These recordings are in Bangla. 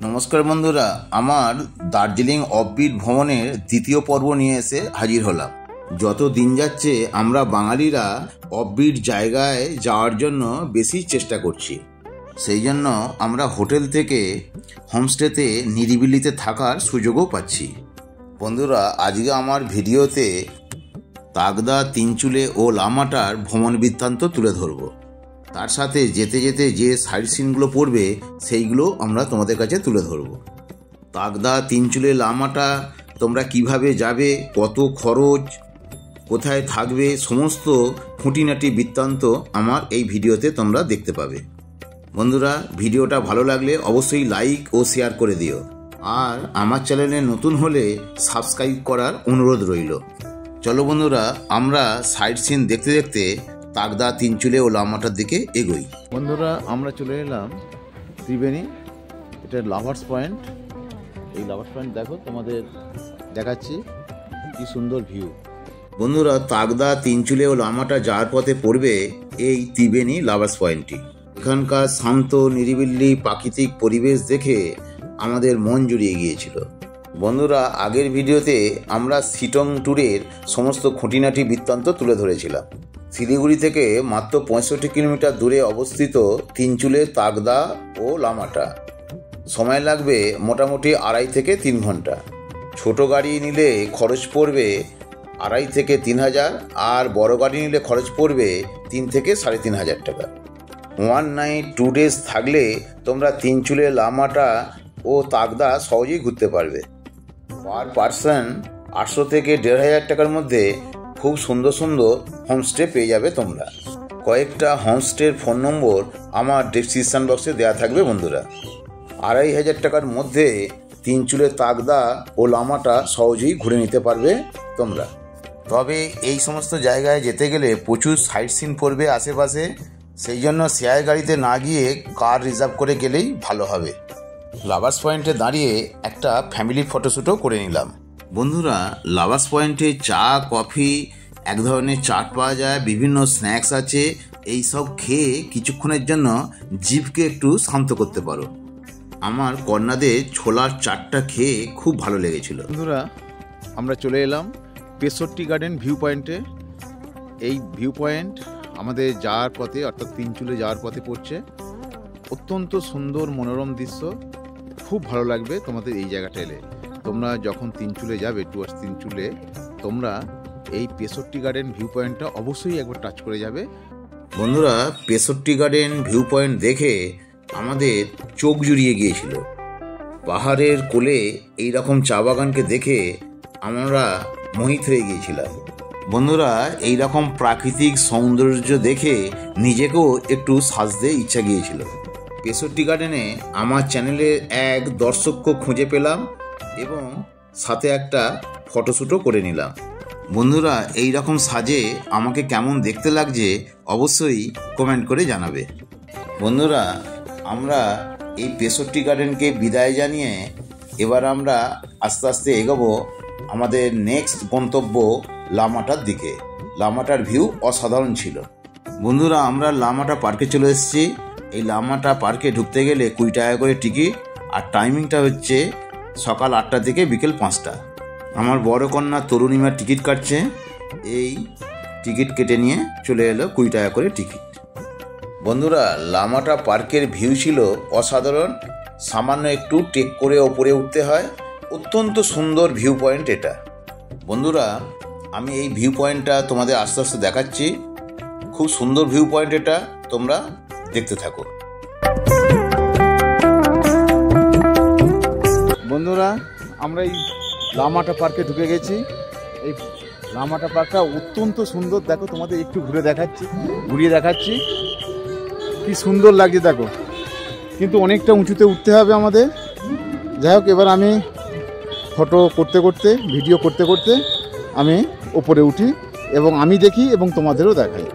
নমস্কার বন্ধুরা, আমার দার্জিলিং অফবিট ভ্রমণের দ্বিতীয় পর্ব নিয়ে এসে হাজির হলাম। যত দিন যাচ্ছে আমরা বাঙালিরা অফবিট জায়গায় যাওয়ার জন্য বেশি চেষ্টা করছি। সেই জন্য আমরা হোটেল থেকে হোমস্টেতে নিরিবিলিতে থাকার সুযোগও পাচ্ছি। বন্ধুরা, আজকে আমার ভিডিওতে তাগদা, তিনচুলে ও লামাটার ভ্রমণ বৃত্তান্ত তুলে ধরব। তার সাথে যেতে যেতে যে সাইট সিনগুলো পড়বে সেইগুলো আমরা তোমাদের কাছে তুলে ধরব। তাগদা, তিনচুলে, লামাটা তোমরা কিভাবে যাবে, কত খরচ, কোথায় থাকবে, সমস্ত খুঁটিনাটি বৃত্তান্ত আমার এই ভিডিওতে তোমরা দেখতে পাবে। বন্ধুরা, ভিডিওটা ভালো লাগলে অবশ্যই লাইক ও শেয়ার করে দিও, আর আমার চ্যানেলে নতুন হলে সাবস্ক্রাইব করার অনুরোধ রইল। চলো বন্ধুরা, আমরা সাইট সিন দেখতে দেখতে তাগদা, তিনচুলে ও লামাটার দিকে এগোই। বন্ধুরা, আমরা চলে এলাম ত্রিবেণী, এটা লাভার্স পয়েন্ট। এই লাভার্স পয়েন্ট দেখো, তোমাদের দেখাচ্ছি কি সুন্দর ভিউ। বন্ধুরা, তাগদা, তিনচুলে ও লামাটা যাওয়ার পথে পড়বে এই ত্রিবেণী লাভার্স পয়েন্টটি। এখানকার শান্ত নিরিবিলি প্রাকৃতিক পরিবেশ দেখে আমাদের মন জুড়িয়ে গিয়েছিল। বন্ধুরা, আগের ভিডিওতে আমরা শিটং ট্যুরের সমস্ত খুঁটিনাটি বৃত্তান্ত তুলে ধরেছিলাম। শিলিগুড়ি থেকে মাত্র 65 কিলোমিটার দূরে অবস্থিত তিনচুলে, তাগদা ও লামাটা। সময় লাগবে মোটামুটি 2.5 থেকে 3 ঘন্টা। ছোট গাড়ি নিলে খরচ পড়বে 2.5 থেকে 3,000, আর বড় গাড়ি নিলে খরচ পড়বে 3 থেকে 3,500 টাকা। 1 নাইট 2 ডেজ থাকলে তোমরা তিনচুলে, লামাটা ও তাগদা সহজেই ঘুরতে পারবে। পার পার্সন 800 থেকে 1,500 টাকার মধ্যে খুব সুন্দর সুন্দর হোমস্টে পেয়ে যাবে তোমরা। কয়েকটা হোমস্টের ফোন নম্বর আমার ডেসক্রিপশন বক্সে দেওয়া থাকবে। বন্ধুরা, 2,500 টাকার মধ্যে তিনচুলে, তাগদা ও লামাটা সহজেই ঘুরে নিতে পারবে তোমরা। তবে এই সমস্ত জায়গায় যেতে গেলে প্রচুর সাইট সিন পড়বে আশেপাশে, সেই জন্য শেয়ার গাড়িতে না গিয়ে কার রিজার্ভ করে গেলেই ভালো হবে। লাভার্স পয়েন্টে দাঁড়িয়ে একটা ফ্যামিলি ফটোশ্যুটও করে নিলাম। বন্ধুরা, লাভার্স পয়েন্টে চা, কফি, এক ধরনের চাট পাওয়া যায়, বিভিন্ন স্ন্যাক্স আছে। এই সব খেয়ে কিছুক্ষণের জন্য জিভকে একটু শান্ত করতে পারো। আমার কর্নাদের ছোলার চাটটা খেয়ে খুব ভালো লেগেছিল। বন্ধুরা, আমরা চলে এলাম পেসোট্টি গার্ডেন ভিউ পয়েন্টে। এই ভিউ পয়েন্ট আমাদের যাওয়ার পথে, অর্থাৎ তিনচুলে যাওয়ার পথে পড়ছে। অত্যন্ত সুন্দর মনোরম দৃশ্য, খুব ভালো লাগবে তোমাদের এই জায়গাটা এলে। তোমরা যখন তিনচুলে যাবে, টুয়ার্ডস তিনচুলে, তোমরা এই পেসোট্টি গার্ডেন ভিউ পয়েন্টটা অবশ্যই একবার টাচ করে যাবে। বন্ধুরা, পেসোট্টি গার্ডেন ভিউ পয়েন্ট দেখে আমাদের চোখ জুড়িয়ে গিয়েছিল। পাহাড়ের কোলে এই রকম চা বাগানকে দেখে আমরা মোহিত হয়ে গিয়েছিলাম। বন্ধুরা, এই রকম প্রাকৃতিক সৌন্দর্য দেখে নিজেকেও একটু সাজতে ইচ্ছা গিয়েছিল। পেসোট্টি গার্ডেনে আমার চ্যানেলের এক দর্শককে খুঁজে পেলাম এবং সাথে একটা ফটোশ্যুটও করে নিলাম। বন্ধুরা, এই রকম সাজে আমাকে কেমন দেখতে লাগছে অবশ্যই কমেন্ট করে জানাবে। বন্ধুরা, আমরা এই পেসোট্টি গার্ডেনকে বিদায় জানিয়ে এবার আমরা আস্তে আস্তে এগোবো আমাদের নেক্সট গন্তব্য লামাটার দিকে। লামাটার ভিউ অসাধারণ ছিল। বন্ধুরা, আমরা লামাটা পার্কে চলে এসেছি। এই লামাটা পার্কে ঢুকতে গেলে 20 টাকা করে টিকিট, আর টাইমিংটা হচ্ছে সকাল 8টা থেকে বিকেল 5টা। আমার বড় কন্যা তরুণীমার টিকিট কাটছে। এই টিকিট কেটে নিয়ে চলে এলো 20 টাকা করে টিকিট। বন্ধুরা, লামাটা পার্কের ভিউ ছিল অসাধারণ। সামান্য একটু টেক করে ওপরে উঠতে হয়। অত্যন্ত সুন্দর ভিউ পয়েন্ট এটা। বন্ধুরা, আমি এই ভিউ পয়েন্টটা তোমাদের আস্তে আস্তে দেখাচ্ছি। খুব সুন্দর ভিউ পয়েন্ট এটা, তোমরা দেখতে থাকো। বন্ধুরা, আমরা এই লামাটা পার্কে ঢুকে গেছি। এই লামাটা পার্কটা অত্যন্ত সুন্দর। দেখো, তোমাদের একটু ঘুরিয়ে দেখাচ্ছি কি সুন্দর লাগছে দেখো। কিন্তু অনেকটা উঁচুতে উঠতে হবে আমাদের। যাই হোক, এবার আমি ফটো করতে ভিডিও করতে আমি ওপরে উঠি এবং আমি দেখি এবং তোমাদেরও দেখাই।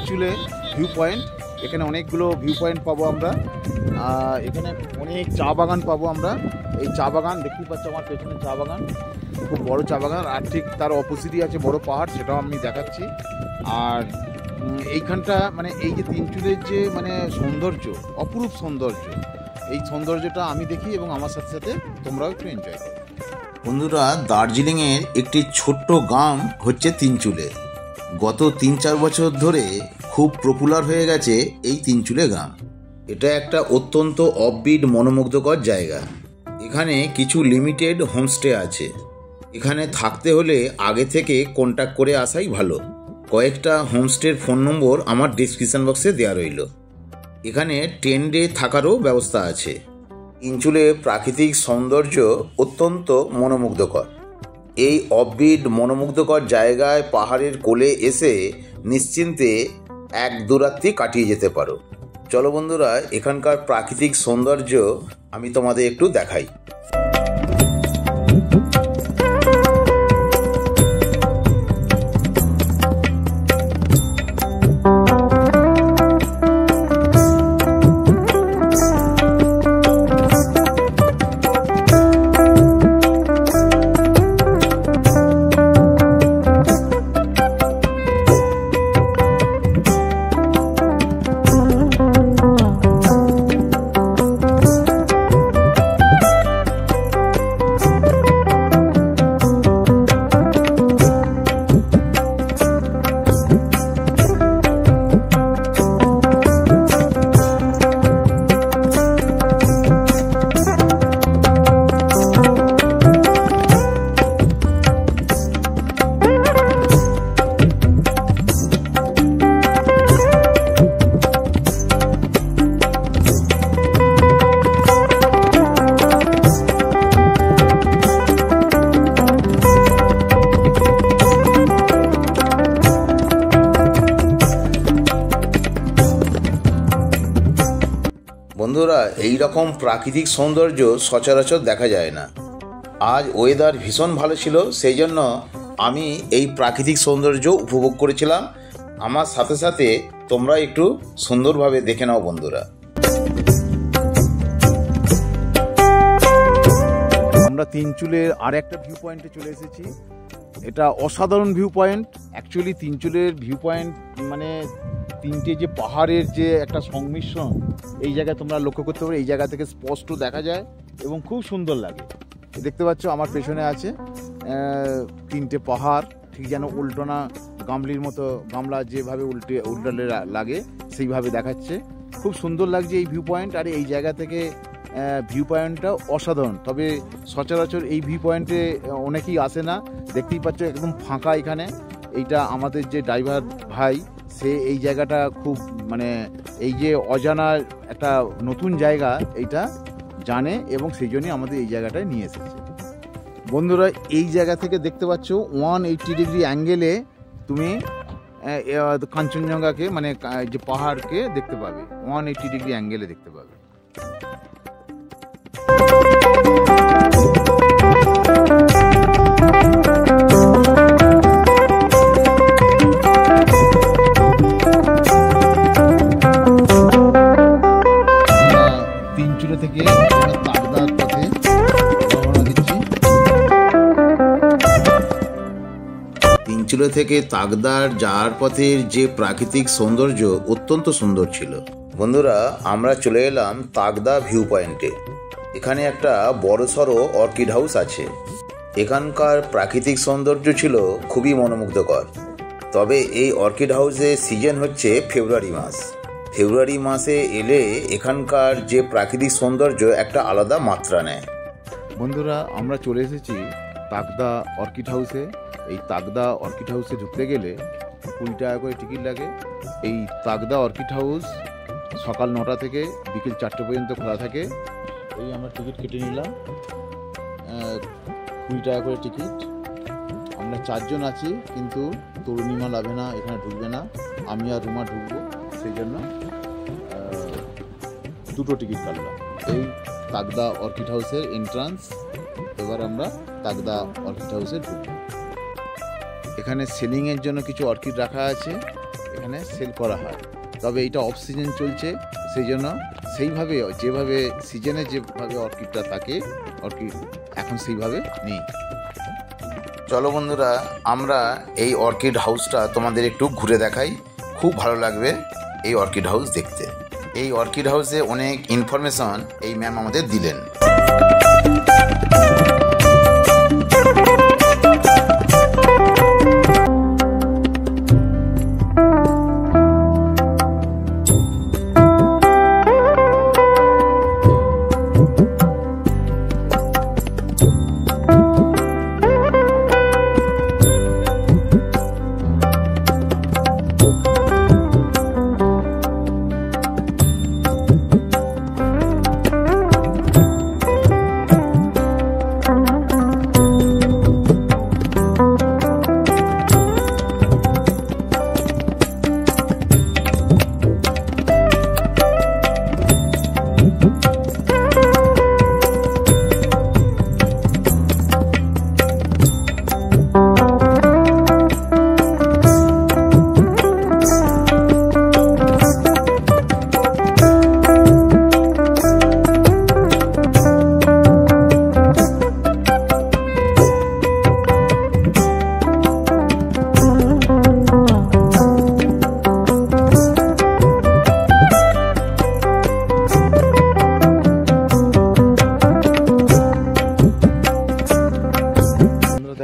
Tinchuley view point. এখানে অনেকগুলো ভিউ পয়েন্ট পাবো আমরা। এখানে অনেক চা বাগান পাবো আমরা। এই চা বাগান দেখতেই পাচ্ছ আমার পেছনে, চা বাগান, খুব বড় চা বাগান। আর ঠিক তার অপোজিটই আছে বড় পাহাড়, সেটাও আমি দেখাচ্ছি। আর এইখানটা মানে এই যে তিনচুলের যে মানে সৌন্দর্য, অপরূপ সৌন্দর্য, এই সৌন্দর্যটা আমি দেখি এবং আমার সাথে সাথে তোমরাও একটু এনজয় করো। বন্ধুরা, দার্জিলিংয়ের একটি ছোট্ট গ্রাম হচ্ছে তিনচুলে। গত 3-4 বছর ধরে খুব পপুলার হয়ে গেছে এই তিনচুলে গ্রাম। এটা একটা অত্যন্ত অফবিট মনোমুগ্ধকর জায়গা। এখানে কিছু লিমিটেড হোমস্টে আছে। এখানে থাকতে হলে আগে থেকে কন্ট্যাক্ট করে আসাই ভালো। কয়েকটা হোমস্টের ফোন নম্বর আমার ডেসক্রিপশন বক্সে দেওয়া রইল। এখানে 10 ডে থাকারও ব্যবস্থা আছে। তিনচুলের প্রাকৃতিক সৌন্দর্য অত্যন্ত মনোমুগ্ধকর। এই অফবিট মনোমুগ্ধকর জায়গায় পাহাড়ের কোলে এসে নিশ্চিন্তে 1-2 রাত্রি কাটিয়ে যেতে পারো। চলো বন্ধুরা, এখানকার প্রাকৃতিক সৌন্দর্য আমি তোমাদের একটু দেখাই। বন্ধুরা, এই রকম প্রাকৃতিক সৌন্দর্য সচরাচর দেখা যায় না। আজ ওয়েদার ভীষণ ভালো ছিল, সেই জন্য আমি এই প্রাকৃতিক সৌন্দর্য উপভোগ করেছিলাম। আমার সাথে সাথে তোমরা একটু সুন্দরভাবে দেখে নাও বন্ধুরা। আমরা তিনচুলের আর একটা ভিউ পয়েন্টে চলে এসেছি। এটা অসাধারণ ভিউ পয়েন্ট। অ্যাকচুয়ালি তিনচুলের ভিউ পয়েন্ট মানে 3টে যে পাহাড়ের যে একটা সংমিশ্রণ, এই জায়গায় তোমরা লক্ষ্য করতে পারো। এই জায়গা থেকে স্পষ্ট দেখা যায় এবং খুব সুন্দর লাগে। দেখতে পাচ্ছ আমার পেছনে আছে 3টে পাহাড়, ঠিক যেন উল্টোনা গামলির মতো, গামলা যেভাবে উল্টালে লাগে সেইভাবে দেখাচ্ছে। খুব সুন্দর লাগছে এই ভিউ পয়েন্ট। আর এই জায়গা থেকে ভিউ পয়েন্টটা অসাধারণ। তবে সচরাচর এই ভিউ পয়েন্টে অনেকেই আসে না। দেখতেই পাচ্ছ একদম ফাঁকা এখানে। এইটা আমাদের যে ড্রাইভার ভাই, সে এই জায়গাটা খুব মানে এই যে অজানা একটা নতুন জায়গা এইটা জানে এবং সেই জন্যই আমাদের এই জায়গাটায় নিয়ে এসেছে। বন্ধুরা, এই জায়গা থেকে দেখতে পাচ্ছ 180 ডিগ্রি অ্যাঙ্গেলে তুমি কাঞ্চনজঙ্ঘাকে মানে যে পাহাড়কে দেখতে পাবে। 180 ডিগ্রি অ্যাঙ্গেলে দেখতে পাবে। তিনচুলে থেকে তাগদার পথে রওনা দিচ্ছি। তিনচুলে থেকে তাগদার যাওয়ার পথের যে প্রাকৃতিক সৌন্দর্য অত্যন্ত সুন্দর ছিল। বন্ধুরা, আমরা চলে এলাম তাগদা ভিউ পয়েন্টে। এখানে একটা বড়সড় অর্কিড হাউস আছে। এখানকার প্রাকৃতিক সৌন্দর্য ছিল খুবই মনোমুগ্ধকর। তবে এই অর্কিড হাউসের সিজন হচ্ছে ফেব্রুয়ারি মাস। ফেব্রুয়ারি মাসে এলে এখানকার যে প্রাকৃতিক সৌন্দর্য একটা আলাদা মাত্রা নেয়। বন্ধুরা, আমরা চলে এসেছি তাগদা অর্কিড হাউসে। এই তাগদা অর্কিড হাউসে ঢুকতে গেলে 20 টাকা করে টিকিট লাগে। এই তাগদা অর্কিড হাউস সকাল 9টা থেকে বিকেল 4টে পর্যন্ত খোলা থাকে। এই আমরা টিকিট কেটে নিলাম, 20 টাকা করে টিকিট। আমরা 4 জন আছি, কিন্তু তরুণীমা লাভেনা এখানে ঢুকবে না, আমি আর রুমা ঢুকবো। সেই জন্য 2টো টিকিট কাটলাম। এই তাগদা অর্কিড হাউসের এন্ট্রান্স। এবার আমরা তাগদা অর্কিড হাউসে ঢুকবো। এখানে সেলিংয়ের জন্য কিছু অর্কিড রাখা আছে। এখানে এখানে সেল করা হয়। তবে এটা অফ সিজন চলছে, সেই জন্য সেইভাবে যেভাবে সিজনে যেভাবে অর্কিডটা থাকে অর্কিড এখন সেইভাবে নেই। চলো বন্ধুরা, আমরা এই অর্কিড হাউসটা তোমাদের একটু ঘুরে দেখাই। খুব ভালো লাগবে এই অর্কিড হাউস দেখতে। এই অর্কিড হাউসে অনেক ইনফরমেশন এই ম্যাম আমাদের দিলেন।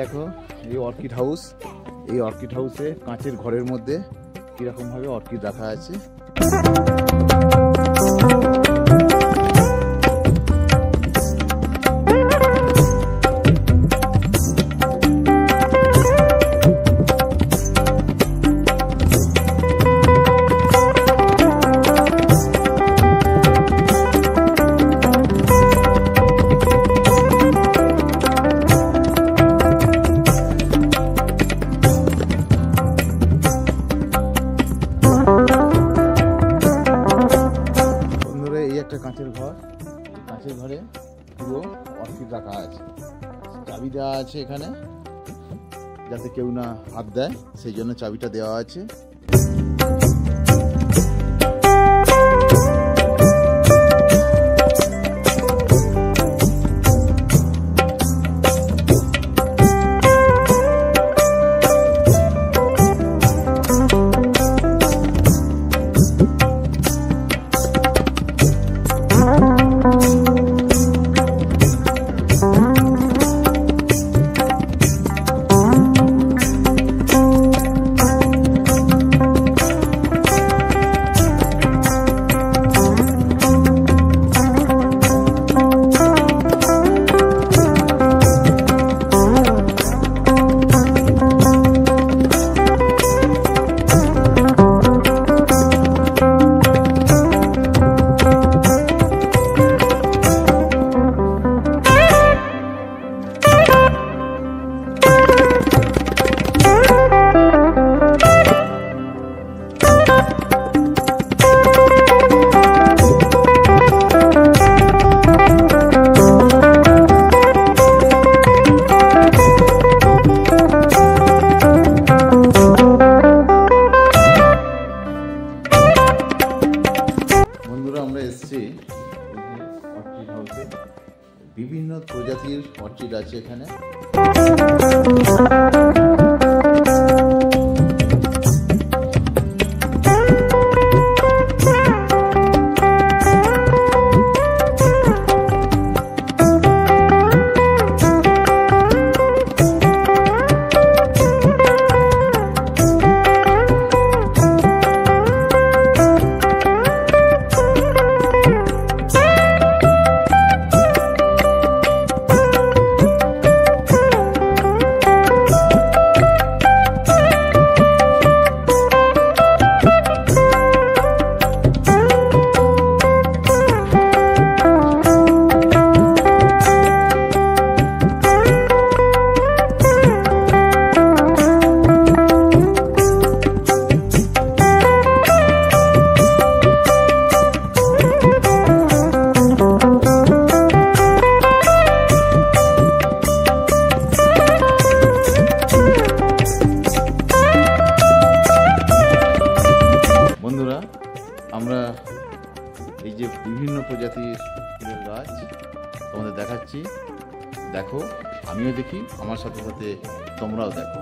দেখো এই অর্কিড হাউস, এই অর্কিড হাউসে কাঁচের ঘরের মধ্যে কিরকম ভাবে অর্কিড রাখা আছে। কাঁচের ঘর, কাঁচের ঘরে পুরো অর্কিড রাখা আছে। চাবি দেওয়া আছে এখানে যাতে কেউ না হাত দেয়, সেই জন্য চাবিটা দেওয়া আছে। আমরা এসেছি অর্কিড হাউসে। বিভিন্ন প্রজাতির অর্কিড আছে এখানে। প্রজাপতির ফুলের গাছ তোমাদের দেখাচ্ছি। দেখো, আমিও দেখি, আমার সাথে সাথে তোমরাও দেখো।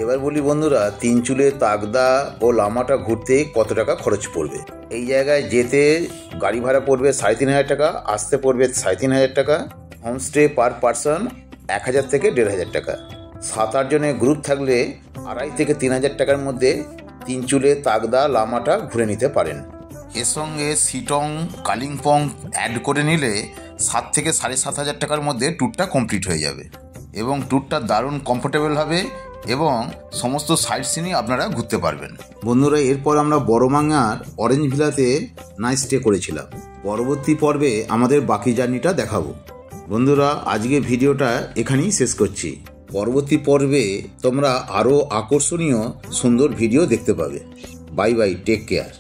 এবার বলি বন্ধুরা, তিন চুলের তাগদা ও লামাটা ঘুরতে কত টাকা খরচ পড়বে। এই জায়গায় যেতে গাড়ি ভাড়া পড়বে 3,500 টাকা, আসতে পড়বে 3,500 টাকা, হোমস্টে পার পারসন 1,000 থেকে 1,500 টাকা। 7-8 জনের গ্রুপ থাকলে 2,500 থেকে 3,000 টাকার মধ্যে তিন চুলের তাগদা লামাটা ঘুরে নিতে পারেন। এর সঙ্গে শিটং কালিম্পং অ্যাড করে নিলে 7 থেকে 7,500 টাকার মধ্যে ট্যুরটা কমপ্লিট হয়ে যাবে এবং ট্যুরটা দারুণ কমফোর্টেবল হবে এবং সমস্ত সাইট সিনই আপনারা ঘুরতে পারবেন। বন্ধুরা, এরপর আমরা বড়মাঙ্গার অরেঞ্জ ভিলাতে নাইট স্টে করেছিলাম। পরবর্তী পর্বে আমাদের বাকি জার্নিটা দেখাবো। বন্ধুরা, আজকে ভিডিওটা এখানেই শেষ করছি। পরবর্তী পর্বে তোমরা আরও আকর্ষণীয় সুন্দর ভিডিও দেখতে পাবে। Bye bye, take care.